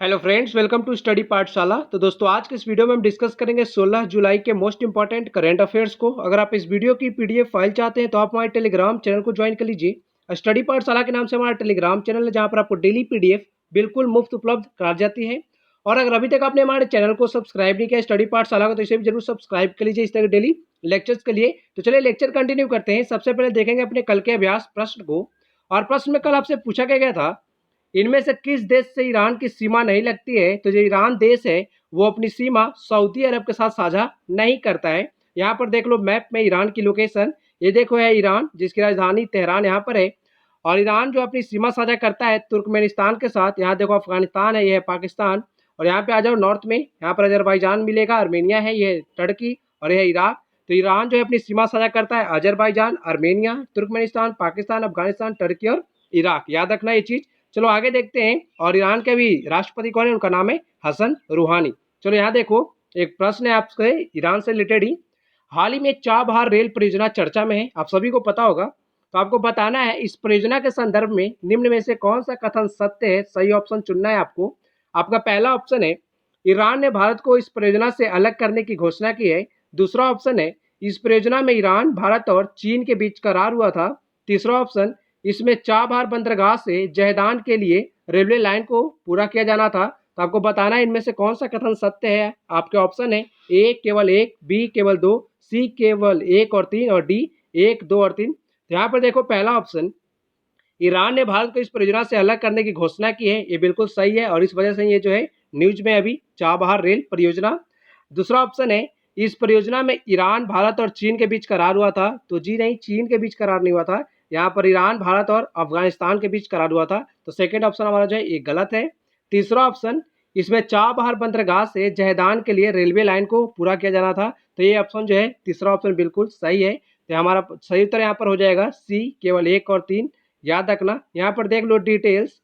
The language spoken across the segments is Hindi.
Hello friends, welcome to study Pathshala. तो दोस्तों, आज के इस वीडियो में हम डिस्कस करेंगे 16 जुलाई के मोस्ट इंपॉर्टेंट करंट अफेयर्स को। अगर आप इस वीडियो की पीडीएफ फाइल चाहते हैं तो आप हमारे टेलीग्राम चैनल को ज्वाइन कर लीजिए। स्टडी पाठशाला के नाम से हमारा टेलीग्राम चैनल है, जहां पर आपको डेली पीडीएफ बिल्कुल मुफ्त उपलब्ध करा जाती है। और अगर अभी तक आपने हमारे चैनल को सब्सक्राइब नहीं किया स्टडी पाठशाला को, तो इसे भी जरूर सब्सक्राइब कर लीजिए इस तरह के डेली लेक्चर्स के लिए। तो चलिए लेक्चर कंटिन्यू करते हैं। सबसे पहले देखेंगे अपने कल के अभ्यास प्रश्न को। और प्रश्न में कल आपसे पूछा क्या गया था, इनमें से किस देश से ईरान की सीमा नहीं लगती है। तो जो ईरान देश है वो अपनी सीमा सऊदी अरब के साथ साझा नहीं करता है। यहाँ पर देख लो मैप में ईरान की लोकेशन, ये देखो है ईरान, जिसकी राजधानी तेहरान यहाँ पर है। और ईरान जो अपनी सीमा साझा करता है तुर्कमेनिस्तान के साथ। यहाँ देखो अफगानिस्तान है, ये है पाकिस्तान। और यहाँ पे आ जाओ नॉर्थ में, यहाँ पर अजरबैजान मिलेगा, आर्मेनिया है, ये टर्की और यह इराक। तो ईरान जो है अपनी सीमा साझा करता है Azerbaijan, Armenia, Turkmenistan, Pakistan, Afghanistan, Turkey और इराक। याद रखना ये चीज। चलो आगे देखते हैं। और ईरान के भी राष्ट्रपति कौन है, उनका नाम है हसन रूहानी। चलो यहाँ देखो, एक प्रश्न है आपसे ईरान से रिलेटेड ही। हाल ही में चाबहार रेल परियोजना चर्चा में है, आप सभी को पता होगा। तो आपको बताना है इस परियोजना के संदर्भ में निम्न में से कौन सा कथन सत्य है। सही ऑप्शन चुनना है आपको। आपका पहला ऑप्शन है, ईरान ने भारत को इस परियोजना से अलग करने की घोषणा की है। दूसरा ऑप्शन है, इस परियोजना में ईरान, भारत और चीन के बीच करार हुआ था। तीसरा ऑप्शन, इसमें चाबहार बंदरगाह से जहेदान के लिए रेलवे लाइन को पूरा किया जाना था। तो आपको बताना है इनमें से कौन सा कथन सत्य है। आपके ऑप्शन है ए केवल एक, बी केवल दो, सी केवल एक और तीन, और डी एक, दो और तीन। तो यहाँ पर देखो पहला ऑप्शन, ईरान ने भारत को इस परियोजना से अलग करने की घोषणा की है, ये बिल्कुल सही है। और इस वजह से ये जो है न्यूज में अभी चाबहार रेल परियोजना। दूसरा ऑप्शन है, इस परियोजना में ईरान, भारत और चीन के बीच करार हुआ था। तो जी नहीं, चीन के बीच करार नहीं हुआ था, यहाँ पर ईरान, भारत और अफगानिस्तान के बीच करार हुआ था। तो सेकेंड ऑप्शन हमारा जो है ये गलत है। तीसरा ऑप्शन, इसमें चाबहार बंदरगाह से जहेदान के लिए रेलवे लाइन को पूरा किया जाना था। तो ये ऑप्शन जो है तीसरा ऑप्शन बिल्कुल सही है। तो हमारा सही उत्तर यहाँ पर हो जाएगा सी केवल एक और तीन। याद रखना। यहाँ पर देख लो डिटेल्स।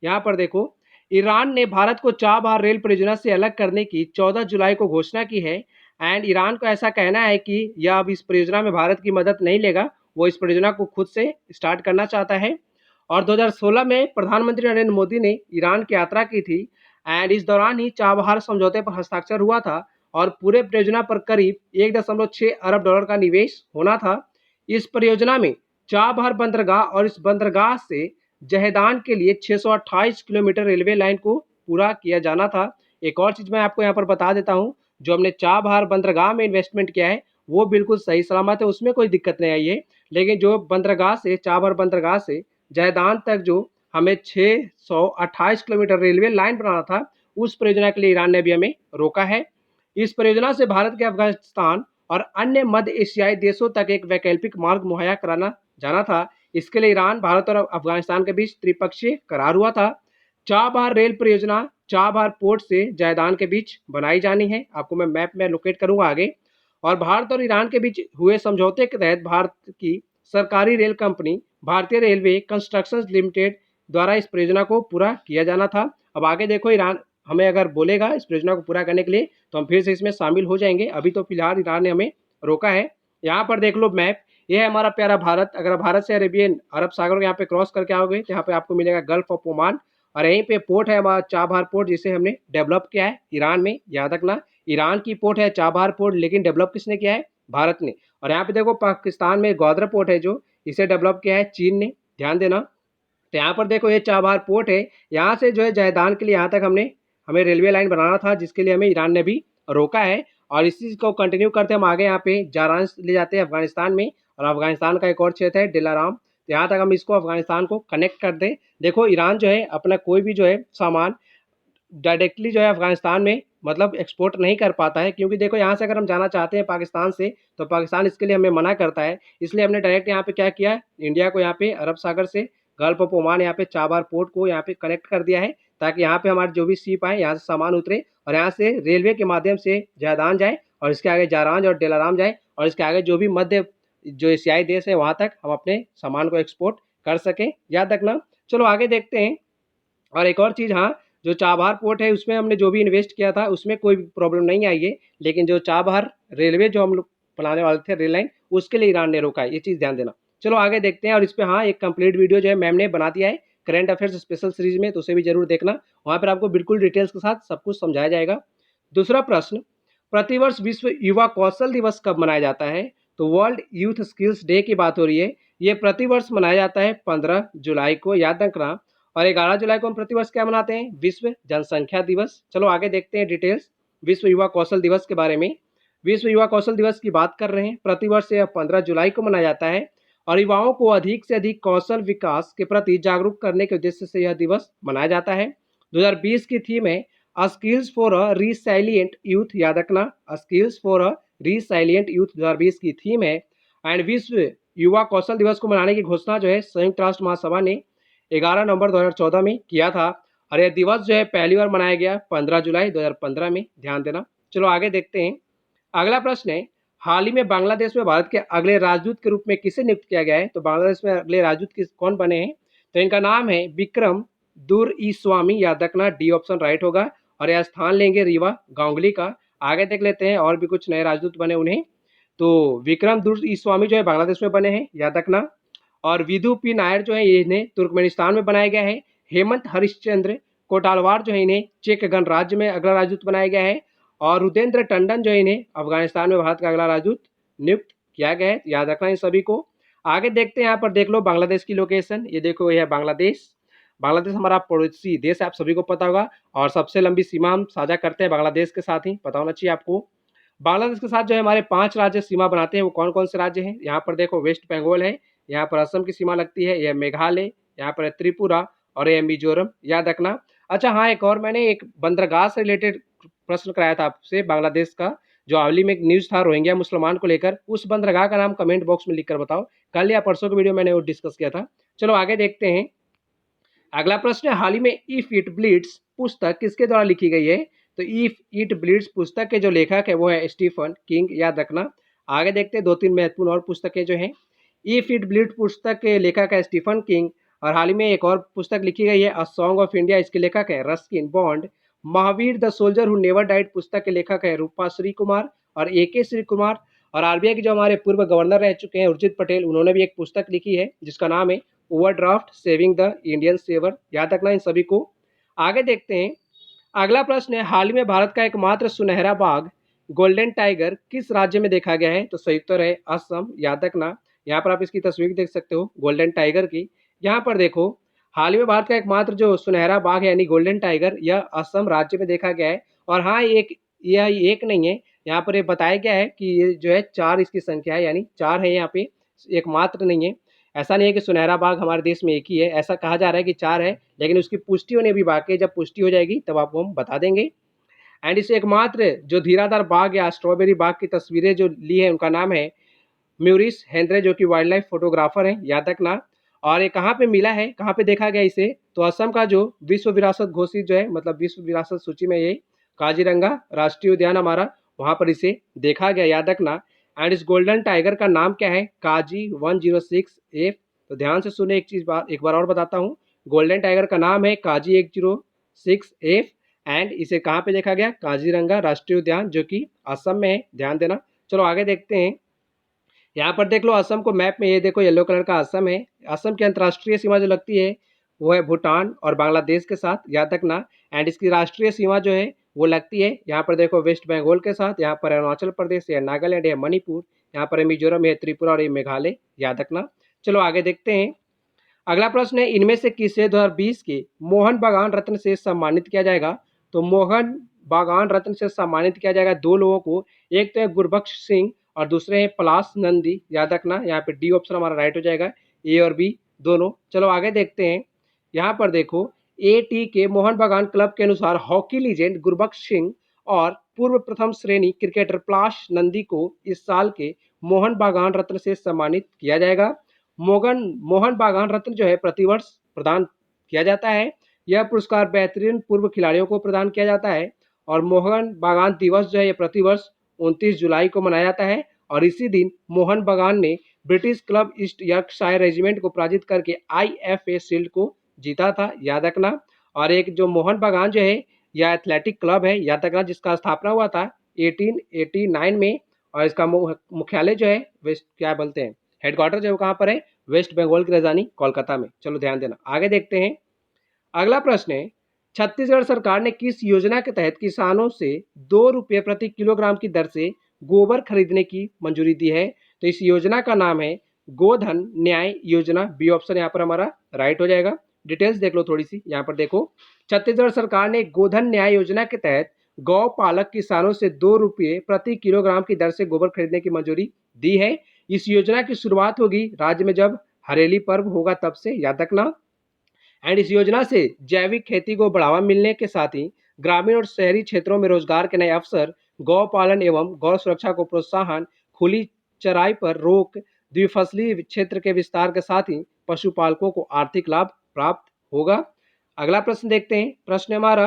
यहाँ पर देखो, ईरान ने भारत को चाबहार रेल परियोजना से अलग करने की 14 जुलाई को घोषणा की है। एंड ईरान को ऐसा कहना है कि यह अब इस परियोजना में भारत की मदद नहीं लेगा, वो इस परियोजना को खुद से स्टार्ट करना चाहता है। और 2016 में प्रधानमंत्री नरेंद्र मोदी ने ईरान की यात्रा की थी। एंड इस दौरान ही चाबहार समझौते पर हस्ताक्षर हुआ था। और पूरे परियोजना पर करीब 1.6 अरब डॉलर का निवेश होना था। इस परियोजना में चाबहार बंदरगाह और इस बंदरगाह से जहेदान के लिए 628 किलोमीटर रेलवे लाइन को पूरा किया जाना था। एक और चीज़ मैं आपको यहाँ पर बता देता हूँ, जो हमने चाबहार बंदरगाह में इन्वेस्टमेंट किया है वो बिल्कुल सही सलामत है, उसमें कोई दिक्कत नहीं आई है। लेकिन जो बंदरगाह से, चाबहार बंदरगाह से जहेदान तक जो हमें 628 किलोमीटर रेलवे लाइन बनाना था, उस परियोजना के लिए ईरान ने अभी हमें रोका है। इस परियोजना से भारत के अफगानिस्तान और अन्य मध्य एशियाई देशों तक एक वैकल्पिक मार्ग मुहैया कराना जाना था। इसके लिए ईरान, भारत और अफगानिस्तान के बीच त्रिपक्षीय करार हुआ था। चाबहार रेल परियोजना चाबहार पोर्ट से जहेदान के बीच बनाई जानी है। आपको मैं मैप में लोकेट करूंगा आगे। और भारत और ईरान के बीच हुए समझौते के तहत भारत की सरकारी रेल कंपनी भारतीय रेलवे कंस्ट्रक्शंस लिमिटेड द्वारा इस परियोजना को पूरा किया जाना था। अब आगे देखो, ईरान हमें अगर बोलेगा इस परियोजना को पूरा करने के लिए तो हम फिर से इसमें शामिल हो जाएंगे। अभी तो फिलहाल ईरान ने हमें रोका है। यहाँ पर देख लो मैप, ये है हमारा प्यारा भारत। अगर भारत से अरेबियन अरब सागर को यहाँ पे क्रॉस करके आओगे तो यहाँ पे आपको मिलेगा गल्फ ऑफ ओमान। और यहीं पे पोर्ट है हमारा चाबहार पोर्ट, जिसे हमने डेवलप किया है ईरान में। याद रखना, ईरान की पोर्ट है चाबहार पोर्ट, लेकिन डेवलप किसने किया है, भारत ने। और यहाँ पे देखो पाकिस्तान में ग्वादर पोर्ट है, जो इसे डेवलप किया है चीन ने। ध्यान देना। तो यहाँ पर देखो ये चाबहार पोर्ट है, यहाँ से जो है जहेदान के लिए यहाँ तक हमें रेलवे लाइन बनाना था, जिसके लिए हमें ईरान ने भी रोका है। और इसी को कंटिन्यू करते हम आगे, यहाँ पे जारान ले जाते हैं अफगानिस्तान में। और अफगानिस्तान का एक और क्षेत्र है दिलाराम, तो यहाँ तक हम इसको अफगानिस्तान को कनेक्ट कर दें। देखो ईरान जो है अपना कोई भी जो है सामान डायरेक्टली जो है अफगानिस्तान में मतलब एक्सपोर्ट नहीं कर पाता है, क्योंकि देखो यहाँ से अगर हम जाना चाहते हैं पाकिस्तान से, तो पाकिस्तान इसके लिए हमें मना करता है। इसलिए हमने डायरेक्ट यहाँ पे क्या किया है, इंडिया को यहाँ पे अरब सागर से गल्फ ऑफ ओमान यहाँ पे चाबहार पोर्ट को यहाँ पे कनेक्ट कर दिया है, ताकि यहाँ पे हमारे जो भी शिप आए यहाँ से सामान उतरे और यहाँ से रेलवे के माध्यम से जहेदान जाए, और इसके आगे जारांज और डेलाराम जाए, और इसके आगे जो भी मध्य जो एशियाई देश है वहाँ तक हम अपने सामान को एक्सपोर्ट कर सकें। याद रखना। चलो आगे देखते हैं। और एक और चीज़, हाँ, जो चाबहार पोर्ट है उसमें हमने जो भी इन्वेस्ट किया था उसमें कोई प्रॉब्लम नहीं आई है, लेकिन जो चाबहार रेलवे जो हम लोग बनाने वाले थे रेल लाइन, उसके लिए ईरान ने रोका है, ये चीज़ ध्यान देना। चलो आगे देखते हैं। और इस पर हाँ एक कंप्लीट वीडियो जो है मैम ने बना दिया है, करेंट अफेयर्स स्पेशल सीरीज में, तो उसे भी जरूर देखना, वहाँ पर आपको बिल्कुल डिटेल्स के साथ सब कुछ समझाया जाएगा। दूसरा प्रश्न, प्रतिवर्ष विश्व युवा कौशल दिवस कब मनाया जाता है? तो वर्ल्ड यूथ स्किल्स डे की बात हो रही है। ये प्रतिवर्ष मनाया जाता है 15 जुलाई को, याद रखना। और 11 जुलाई को हम प्रतिवर्ष क्या मनाते हैं? विश्व जनसंख्या दिवस। चलो आगे देखते हैं डिटेल्स विश्व युवा कौशल दिवस के बारे में। विश्व युवा कौशल दिवस की बात कर रहे हैं। प्रतिवर्ष यह 15 जुलाई को मनाया जाता है और युवाओं को अधिक से अधिक कौशल विकास के प्रति जागरूक करने के उद्देश्य से यह दिवस मनाया जाता है। 2020 की थीम है स्किल्स फॉर अ रिसाइलिएंट यूथ, याद रखना, स्किल्स फॉर अ रिसाइलिएंट यूथ 2020 की थीम है। एंड विश्व युवा कौशल दिवस को मनाने की घोषणा जो है संयुक्त राष्ट्र महासभा ने 11 नवंबर 2014 में किया था और यह दिवस जो है पहली बार मनाया गया 15 जुलाई 2015 में, ध्यान देना। चलो आगे देखते हैं। अगला प्रश्न है, हाल ही में बांग्लादेश में भारत के अगले राजदूत के रूप में किसे नियुक्त किया गया है? तो बांग्लादेश में अगले राजदूत कौन बने हैं? तो इनका नाम है विक्रम दुरईस्वामी, याद रखना, डी ऑप्शन राइट होगा। और यह स्थान लेंगे रीवा गांगुली का। आगे देख लेते हैं और भी कुछ नए राजदूत बने उन्हें। तो विक्रम दुरईस्वामी जो है बांग्लादेश में बने हैं, याद रखना। और विधु पी नायर जो है इन्हें तुर्कमेनिस्तान में बनाया गया है। हेमंत हरिश्चंद्र कोटालवार जो है इन्हें चेक गणराज्य में अगला राजदूत बनाया गया है। और रुदेंद्र टंडन जो है इन्हें अफगानिस्तान में भारत का अगला राजदूत नियुक्त किया गया है, याद रखना इन सभी को। आगे देखते हैं, यहाँ पर देख लो बांग्लादेश की लोकेशन, ये देखो यह बांग्लादेश। बांग्लादेश हमारा पड़ोसी देश, आप सभी को पता होगा, और सबसे लंबी सीमा हम साझा करते हैं बांग्लादेश के साथ ही, पता होना चाहिए आपको। बांग्लादेश के साथ जो है हमारे 5 राज्य सीमा बनाते हैं, वो कौन कौन से राज्य हैं? यहाँ पर देखो वेस्ट बंगाल है, यहाँ पर असम की सीमा लगती है, यह मेघालय, यहाँ पर त्रिपुरा और यह मिजोरम, याद रखना। अच्छा हाँ, एक और मैंने एक बंदरगाह से रिलेटेड प्रश्न कराया था आपसे बांग्लादेश का, जो हाल ही में एक न्यूज़ था रोहिंग्या मुसलमान को लेकर, उस बंदरगाह का नाम कमेंट बॉक्स में लिखकर बताओ। कल या परसों की वीडियो मैंने वो डिस्कस किया था। चलो आगे देखते हैं। अगला प्रश्न है, हाल ही में इफ इट ब्लीड्स पुस्तक किसके द्वारा लिखी गई है? तो इफ इट ब्लीड्स पुस्तक के जो लेखक है वो है स्टीफन किंग, याद रखना। आगे देखते हैं 2-3 महत्वपूर्ण और पुस्तकें जो हैं। इफ इट ब्लीड्स पुस्तक के लेखक है स्टीफन किंग, और हाल ही में एक और पुस्तक लिखी गई है अ सॉन्ग ऑफ इंडिया, इसके लेखक है Ruskin bond. Mahavir the soldier who never died पुस्तक के लेखक है रूपा श्री कुमार और AK श्री कुमार। और आरबीआई के जो हमारे पूर्व गवर्नर रह चुके हैं उर्जित पटेल, उन्होंने भी एक पुस्तक लिखी है जिसका नाम है overdraft saving the Indian saver, याद रखना इन सभी को। आगे देखते हैं। अगला प्रश्न है, हाल ही में भारत का एकमात्र सुनहरा बाघ गोल्डन टाइगर किस राज्य में देखा गया है? तो सही उत्तर है असम, याद रखना। यहाँ पर आप इसकी तस्वीर देख सकते हो गोल्डन टाइगर की। यहाँ पर देखो, हाल ही में भारत का एकमात्र जो सुनहरा बाघ है यानी गोल्डन टाइगर, यह असम राज्य में देखा गया है। और हाँ, यह एक नहीं है, यहाँ पर ये बताया गया है कि ये जो है 4 इसकी संख्या है, यानी 4 है यहाँ पे, एकमात्र नहीं है। ऐसा नहीं है कि सुनहरा बाघ हमारे देश में एक ही है, ऐसा कहा जा रहा है कि 4 है, लेकिन उसकी पुष्टि होने भी बाकी है। जब पुष्टि हो जाएगी तब आपको हम बता देंगे। एंड इस एकमात्र जो धीराधार बाघ या स्ट्रॉबेरी बाघ की तस्वीरें जो ली है उनका नाम है म्यूरिस हेंद्रे, जो कि वाइल्ड लाइफ फोटोग्राफर हैं, याद रखना। और ये कहाँ पे मिला है, कहाँ पे देखा गया इसे? तो असम का जो विश्व विरासत घोषित जो है, मतलब विश्व विरासत सूची में ये काजीरंगा राष्ट्रीय उद्यान हमारा, वहाँ पर इसे देखा गया, याद रखना। एंड इस गोल्डन टाइगर का नाम क्या है? काजी 106F। तो ध्यान से सुने, एक बार और बताता हूँ। गोल्डन टाइगर का नाम है काजी 106F एंड इसे कहाँ पे देखा गया? काजीरंगा राष्ट्रीय उद्यान, जो कि असम में है, ध्यान देना। चलो आगे देखते हैं। यहाँ पर देख लो असम को मैप में, ये देखो येलो कलर का असम है। असम की अंतर्राष्ट्रीय सीमा जो लगती है वो है भूटान और बांग्लादेश के साथ, याद रखना। एंड इसकी राष्ट्रीय सीमा जो है वो लगती है, यहाँ पर देखो वेस्ट बंगाल के साथ, यहाँ पर अरुणाचल प्रदेश, या नागालैंड, या मणिपुर, यहाँ पर मिजोरम है, त्रिपुरा और ये मेघालय, याद रखना। चलो आगे देखते हैं। अगला प्रश्न है, इनमें से किसे 2020 के मोहन बागान रत्न से सम्मानित किया जाएगा? तो मोहन बागान रत्न से सम्मानित किया जाएगा 2 लोगों को, एक तो है गुरबख्श सिंह और दूसरे हैं पलाश नंदी, याद रखना। यहाँ पे डी ऑप्शन हमारा राइट हो जाएगा, ए और बी दोनों। चलो आगे देखते हैं। यहाँ पर देखो AT के मोहन बागान क्लब के अनुसार हॉकी लीजेंड गुरबख्श सिंह और पूर्व प्रथम श्रेणी क्रिकेटर पलाश नंदी को इस साल के मोहन बागान रत्न से सम्मानित किया जाएगा। मोहन बागान रत्न जो है प्रतिवर्ष प्रदान किया जाता है। यह पुरस्कार बेहतरीन पूर्व खिलाड़ियों को प्रदान किया जाता है। और मोहन बागान दिवस जो है ये प्रतिवर्ष 29 जुलाई को मनाया जाता है। और इसी दिन मोहन बागान ने British club east Yorkshire regiment को पराजित करके IFA शील्ड को जीता था, याद रखना। और एक जो मोहन बागान जो है यह एथलेटिक क्लब है, याद रखना, जिसका स्थापना हुआ था 1889 में। और इसका मुख्यालय जो है वेस्ट क्या बोलते हैं, हेडक्वार्टर जो है कहाँ पर है? वेस्ट बंगाल की राजधानी कोलकाता में। चलो ध्यान देना, आगे देखते हैं। अगला प्रश्न है, छत्तीसगढ़ सरकार ने किस योजना के तहत किसानों से 2 रुपये प्रति किलोग्राम की दर से गोबर खरीदने की मंजूरी दी है? तो इस योजना का नाम है गोधन न्याय योजना। बी ऑप्शन यहाँ पर हमारा राइट हो जाएगा। डिटेल्स देख लो थोड़ी सी, यहाँ पर देखो, छत्तीसगढ़ सरकार ने गोधन न्याय योजना के तहत गौ पालक किसानों से 2 रुपये प्रति किलोग्राम की दर से गोबर खरीदने की मंजूरी दी है। इस योजना की शुरुआत होगी राज्य में जब हरेली पर्व होगा तब से, याद रखना। एंड इस योजना से जैविक खेती को बढ़ावा मिलने के साथ ही ग्रामीण और शहरी क्षेत्रों में रोजगार के नए अवसर, गौ पालन एवं गौ सुरक्षा को प्रोत्साहन, खुली चराई पर रोक, द्विफसली क्षेत्र के विस्तार के साथ ही पशुपालकों को आर्थिक लाभ प्राप्त होगा। अगला प्रश्न देखते हैं। प्रश्न हमारा,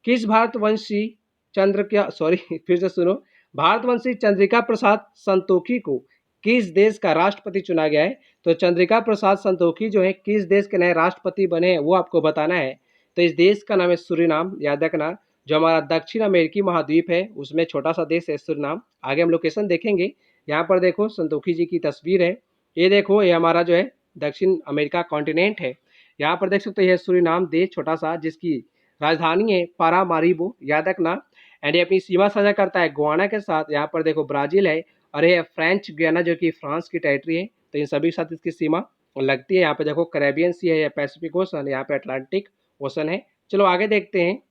किस भारतवंशी फिर से सुनो, भारतवंशी चंद्रिका प्रसाद संतोखी को किस देश का राष्ट्रपति चुना गया है? तो चंद्रिका प्रसाद संतोखी जो है किस देश के नए राष्ट्रपति बने हैं वो आपको बताना है। तो इस देश का नाम है सूरीनाम, याद रखना, जो हमारा दक्षिण अमेरिकी महाद्वीप है उसमें छोटा सा देश है सूरीनाम। आगे हम लोकेशन देखेंगे। यहाँ पर देखो संतोखी जी की तस्वीर है, ये देखो, ये हमारा जो है दक्षिण अमेरिका कॉन्टिनेंट है। यहाँ पर देख सकते हो, यह सूरीनाम देश छोटा सा जिसकी राजधानी है पारामारिबो, याद रखना। एंड ये अपनी सीमा साझा करता है गुआना के साथ। यहाँ पर देखो ब्राजील है और ये फ्रेंच गुयाना जो कि फ्रांस की टेरिटरी है, तो इन सभी के साथ इसकी सीमा लगती है। यहाँ पे देखो कैरेबियन सी है, या पैसिफिक ओशन, यहाँ पे अटलांटिक ओशन है। चलो आगे देखते हैं।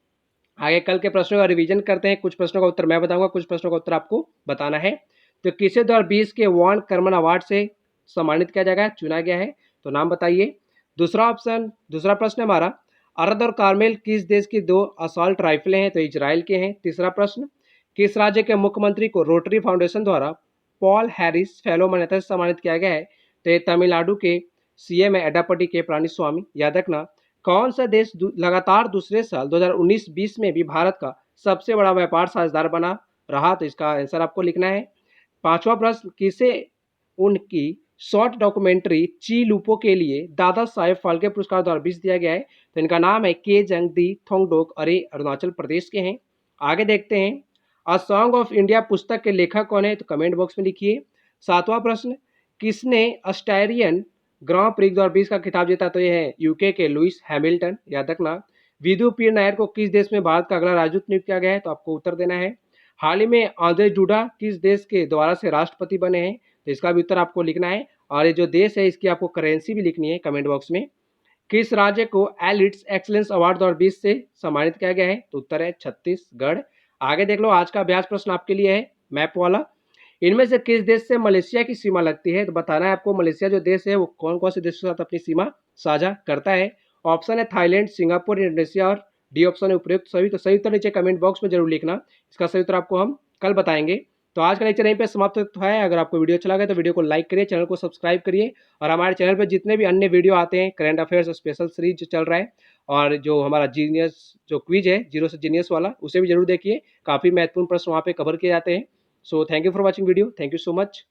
आगे कल के प्रश्नों का रिवीजन करते हैं। कुछ प्रश्नों का उत्तर मैं बताऊंगा, कुछ प्रश्नों का उत्तर आपको बताना है। तो किसे 2020 के वान कर्मन अवार्ड से सम्मानित किया जाएगा, चुना गया है? तो नाम बताइए। दूसरा प्रश्न हमारा, अरद और कार्मेल किस देश की 2 असॉल्ट राइफलें हैं? तो इजराइल के हैं। तीसरा प्रश्न, किस राज्य के मुख्यमंत्री को रोटरी फाउंडेशन द्वारा पॉल हैरिस फेलो मान्यता से सम्मानित किया गया है? तो ये तमिलनाडु के सीएम है एडापट्टी के पलानीस्वामी, याद रखना। कौन सा देश लगातार दूसरे साल 2019-20 में भी भारत का सबसे बड़ा व्यापार साझेदार बना रहा? तो इसका आंसर आपको लिखना है। पांचवा प्रश्न, किसे उनकी शॉर्ट डॉक्यूमेंट्री ची लूपो के लिए दादा साहेब फाल्के पुरस्कार 2020 दिया गया है? तो इनका नाम है के जंग दी थोंगडोक और ये अरुणाचल प्रदेश के हैं। आगे देखते हैं। अ सॉन्ग ऑफ इंडिया पुस्तक के लेखक कौन है? तो कमेंट बॉक्स में लिखिए। सातवां प्रश्न, किसने ऑस्ट्रेलियन ग्रां प्री 2020 का खिताब जीता? तो ये है यूके के लुइस हैमिल्टन, याद रखना। विदु पीर नायर को किस देश में भारत का अगला राजदूत नियुक्त किया गया है? तो आपको उत्तर देना है। हाल ही में आंद्रे डूडा किस देश के द्वारा से राष्ट्रपति बने हैं? तो इसका भी उत्तर आपको लिखना है। और ये जो देश है इसकी आपको करेंसी भी लिखनी है कमेंट बॉक्स में। किस राज्य को एलिट्स एक्सलेंस अवार्ड 2020 से सम्मानित किया गया है? तो उत्तर है छत्तीसगढ़। आगे देख लो, आज का अभ्यास प्रश्न आपके लिए है मैप वाला। इनमें से किस देश से मलेशिया की सीमा लगती है? तो बताना है आपको मलेशिया जो देश है वो कौन कौन से देशों के साथ अपनी सीमा साझा करता है। ऑप्शन है थाईलैंड, सिंगापुर, इंडोनेशिया और डी ऑप्शन है उपयुक्त सभी। तो सही उत्तर नीचे कमेंट बॉक्स में जरूर लिखना, इसका सही उत्तर आपको हम कल बताएंगे। तो आज का लेक्चर यहीं पे समाप्त है। अगर आपको वीडियो अच्छा लगा तो वीडियो को लाइक करिए, चैनल को सब्सक्राइब करिए और हमारे चैनल पर जितने भी अन्य वीडियो आते हैं, करंट अफेयर्स स्पेशल सीरीज जो चल रहा है और जो हमारा जीनियस जो क्विज है जीरो से जीनियस वाला, उसे भी जरूर देखिए। काफ़ी महत्वपूर्ण प्रश्न वहाँ पे कवर किए जाते हैं। So thank you for watching video, thank you so much.